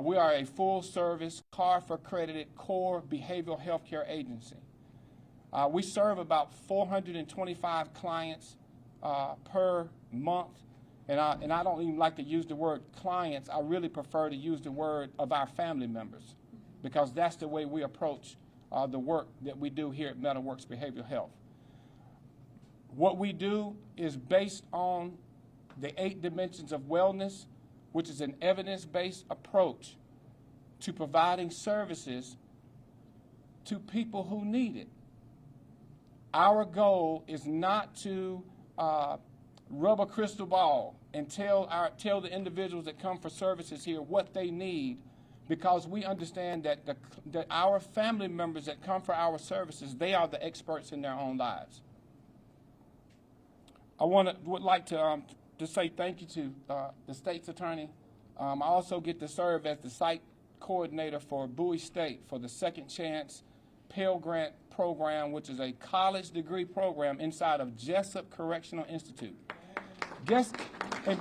Speaker 10: We are a full-service, CARF-accredited core behavioral health care agency. We serve about 425 clients per month, and I don't even like to use the word clients. I really prefer to use the word of our family members, because that's the way we approach the work that we do here at Metalworks Behavioral Health. What we do is based on the 8 dimensions of wellness, which is an evidence-based approach to providing services to people who need it. Our goal is not to rub a crystal ball and tell the individuals that come for services here what they need, because we understand that that our family members that come for our services, they are the experts in their own lives. I would like to say thank you to the state's attorney. I also get to serve as the site coordinator for Bowie State for the Second Chance Pell Grant program, which is a college degree program inside of Jessup Correctional Institute. And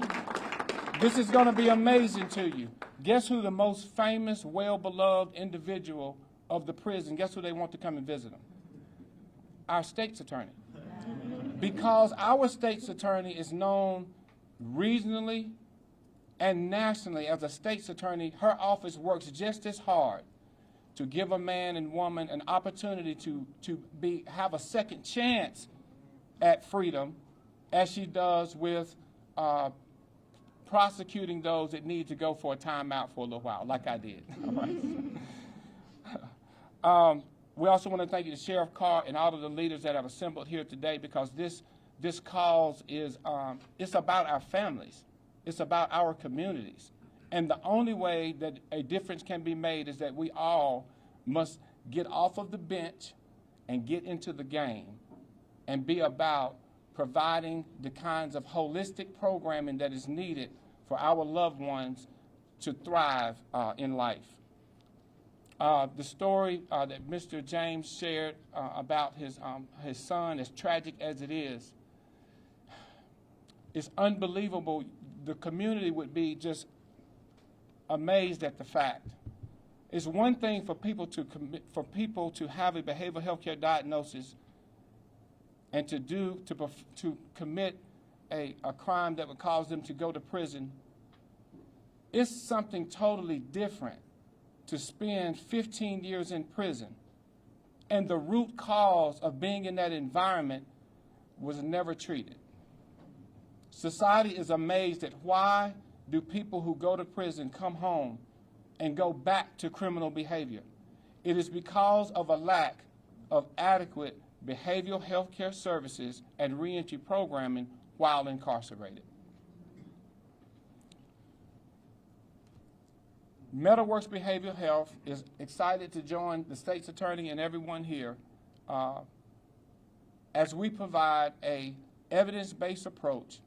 Speaker 10: this is going to be amazing to you. Guess who the most famous, well-beloved individual of the prison, guess who they want to come and visit them? Our state's attorney. Because our state's attorney is known regionally and nationally as a state's attorney, her office works just as hard to give a man and woman an opportunity to have a second chance at freedom as she does with prosecuting those that need to go for a timeout for a little while, like I did. All right. We also want to thank you to Sheriff Carr and all of the leaders that have assembled here today, because this cause is it's about our families. It's about our communities. And the only way that a difference can be made is that we all must get off of the bench and get into the game and be about providing the kinds of holistic programming that is needed for our loved ones to thrive in life. The story that Mr. James shared about his son, as tragic as it is, it's unbelievable. The community would be just amazed at the fact. It's one thing for people to have a behavioral health care diagnosis and to commit a crime that would cause them to go to prison. It's something totally different to spend 15 years in prison, and the root cause of being in that environment was never treated. Society is amazed at why do people who go to prison come home and go back to criminal behavior. It is because of a lack of adequate behavioral health care services and reentry programming while incarcerated. Metalworks Behavioral Health is excited to join the state's attorney and everyone here as we provide a evidence-based approach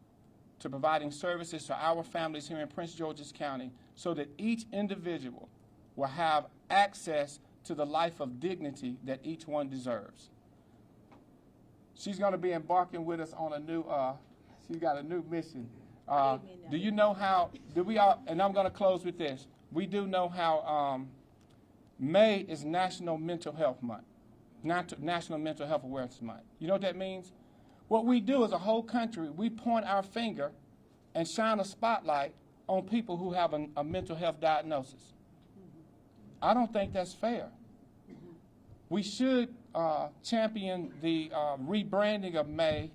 Speaker 10: to providing services to our families here in Prince George's County, so that each individual will have access to the life of dignity that each one deserves. She's going to be embarking with us on a new, she's got a new mission. Do you know how, and I'm going to close with this. We do know how May is National Mental Health Month, National Mental Health Awareness Month. You know what that means? What we do as a whole country, we point our finger and shine a spotlight on people who have a mental health diagnosis. I don't think that's fair. We should champion the rebranding of May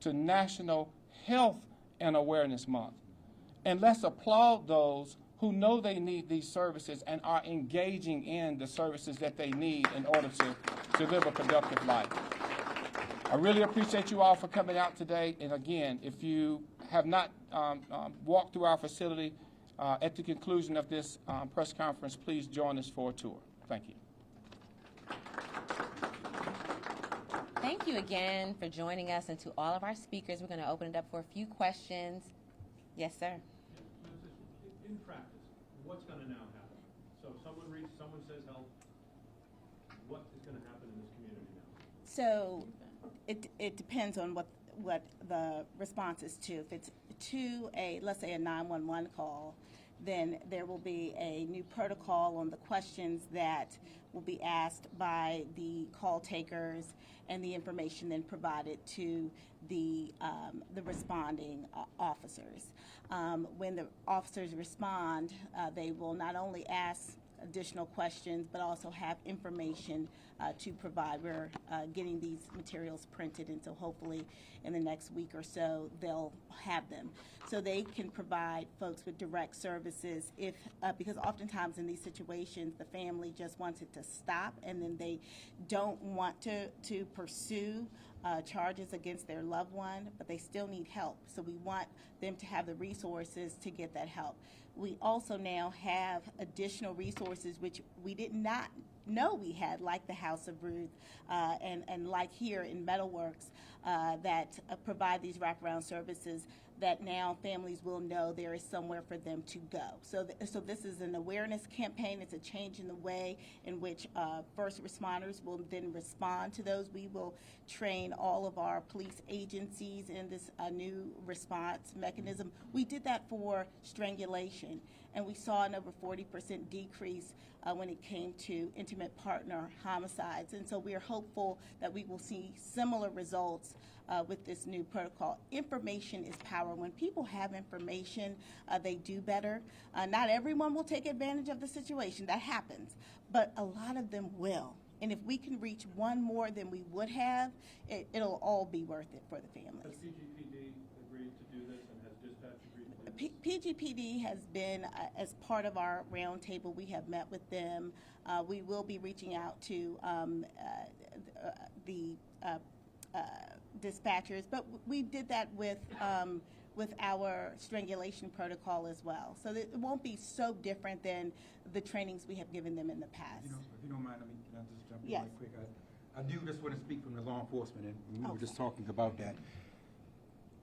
Speaker 10: to National Health and Awareness Month. And let's applaud those who know they need these services and are engaging in the services that they need in order to live a productive life. I really appreciate you all for coming out today. And again, if you have not walked through our facility at the conclusion of this press conference, please join us for a tour. Thank you.
Speaker 11: Thank you again for joining us, and to all of our speakers, we're going to open it up for a few questions. Yes, sir.
Speaker 12: In practice, what's going to now happen? So someone says help. What is going to happen in this community now?
Speaker 1: So it depends on what the response is to. If it's to let's say a 911 call, then there will be a new protocol on the questions that will be asked by the call takers, and the information then provided to the responding officers. When the officers respond, they will not only ask additional questions, but also have information to provide. We're getting these materials printed, and so hopefully in the next week or so they'll have them, so they can provide folks with direct services. If because oftentimes in these situations the family just wants it to stop, and then they don't want to pursue charges against their loved one, but they still need help. So we want them to have the resources to get that help. We also now have additional resources which we did not know we had, like the House of Ruth and like here in Metalworks, that provide these wraparound services that now families will know there is somewhere for them to go. So this is an awareness campaign. It's a change in the way in which first responders will then respond to those. We will train all of our police agencies in this new response mechanism. We did that for strangulation, and we saw an over 40% decrease when it came to intimate partner homicides. And so we are hopeful that we will see similar results with this new protocol. Information is power. When people have information, they do better. Not everyone will take advantage of the situation. That happens. But a lot of them will. And if we can reach one more than we would have, it'll all be worth it for the families.
Speaker 12: Has PGPD agreed to do this, and has dispatch agreed to do this?
Speaker 1: PGPD has been, as part of our roundtable, we have met with them. We will be reaching out to the dispatchers, but we did that with our strangulation protocol as well. So that it won't be so different than the trainings we have given them in the past.
Speaker 3: If you don't mind, can I just jump in
Speaker 1: Yes.
Speaker 3: right quick? I do just want to speak from the law enforcement, and we were just talking about that.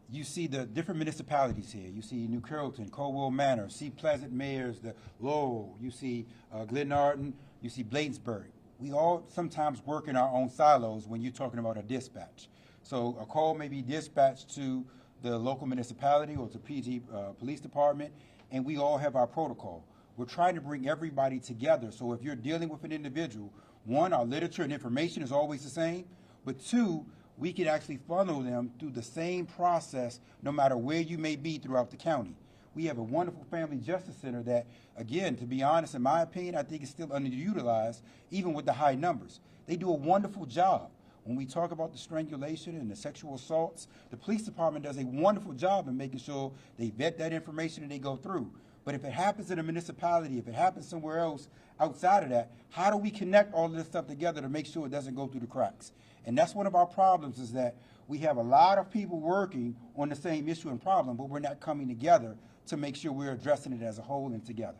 Speaker 3: You see the different municipalities here. You see New Carrollton, Colwell Manor, see Pleasant Mayors, the Lowell, you see Glenarden, you see Bladensburg. We all sometimes work in our own silos when you're talking about a dispatch. So a call may be dispatched to the local municipality or to PG Police Department, and we all have our protocol. We're trying to bring everybody together. So if you're dealing with an individual, one, our literature and information is always the same, but two, we can actually funnel them through the same process no matter where you may be throughout the county. We have a wonderful family justice center that, again, to be honest, in my opinion, I think is still underutilized, even with the high numbers. They do a wonderful job. When we talk about the strangulation and the sexual assaults, the police department does a wonderful job in making sure they vet that information and they go through. But if it happens in a municipality, if it happens somewhere else outside of that, how do we connect all of this stuff together to make sure it doesn't go through the cracks? And that's one of our problems, is that we have a lot of people working on the same issue and problem, but we're not coming together to make sure we're addressing it as a whole and together.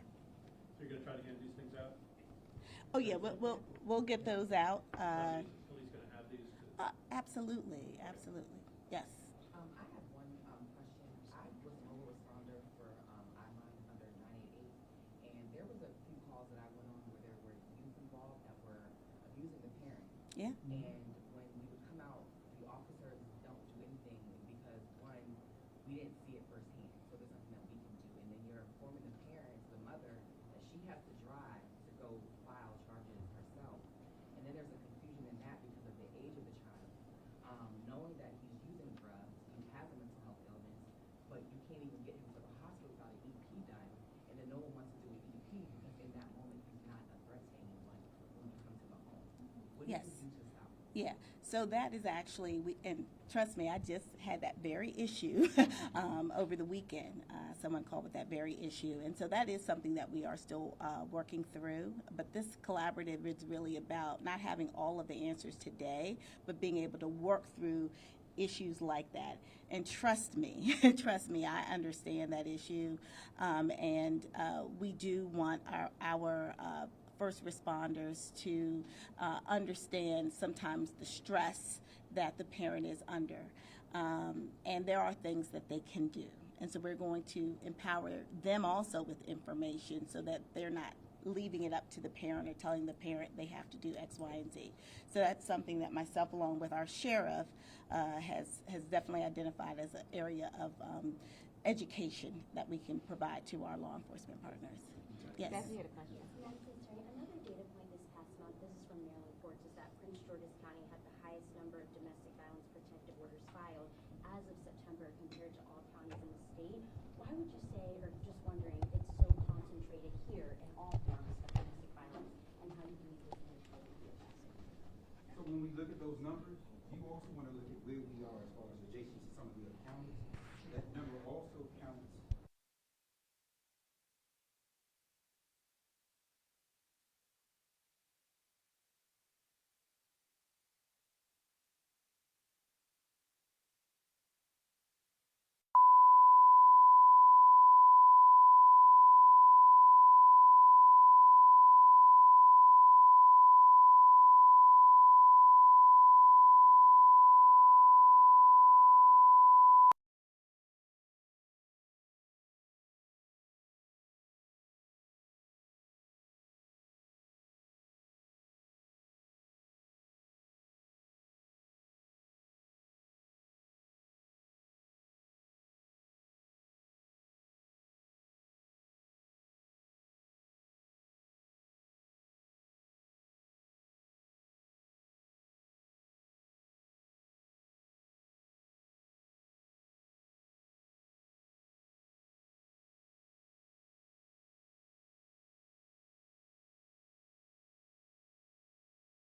Speaker 12: So you're going to try to get these things out?
Speaker 1: Oh yeah, we'll get those out.
Speaker 12: Police going to have these?
Speaker 1: Absolutely. Yes.
Speaker 13: I have one question. I was an overresponder for I-Line under 988, and there was a few calls that I went on where there were youth involved that were abusing the parent.
Speaker 1: Yeah.
Speaker 13: And when we would come out, the officers don't do anything because, one, we didn't see it firsthand, so there's nothing that we can do. And then you're informing the parents, the mother, that she has to drive to go file charges herself. And then there's a confusion in that because of the age of the child. Knowing that he's using drugs, he has a mental health illness, but you can't even get him to the hospital without an EP done, and then no one wants to do an EP because in that moment he's not a threat to anyone when you come to the home. What do
Speaker 1: Yes.
Speaker 13: you do to stop him?
Speaker 1: Yeah. So that is actually, and trust me, I just had that very issue over the weekend. Someone called with that very issue. And so that is something that we are still working through. But this collaborative is really about not having all of the answers today, but being able to work through issues like that. And trust me, trust me, I understand that issue. And we do want our first responders to understand sometimes the stress that the parent is under. And there are things that they can do. And so we're going to empower them also with information so that they're not leaving it up to the parent or telling the parent they have to do X, Y, and Z. So that's something that myself, along with our sheriff, has definitely identified as an area of education that we can provide to our law enforcement partners. Yes.
Speaker 11: Bethany had a question.
Speaker 14: Another data point this past month, this is from Maryland Reports, is that Prince George's County had the highest number of domestic violence protective orders filed as of September compared to all counties in the state. Why would you say, or just wondering, it's so concentrated here in all forms of domestic violence, and how do you believe this eventually will be addressed?
Speaker 3: So when we look at those numbers,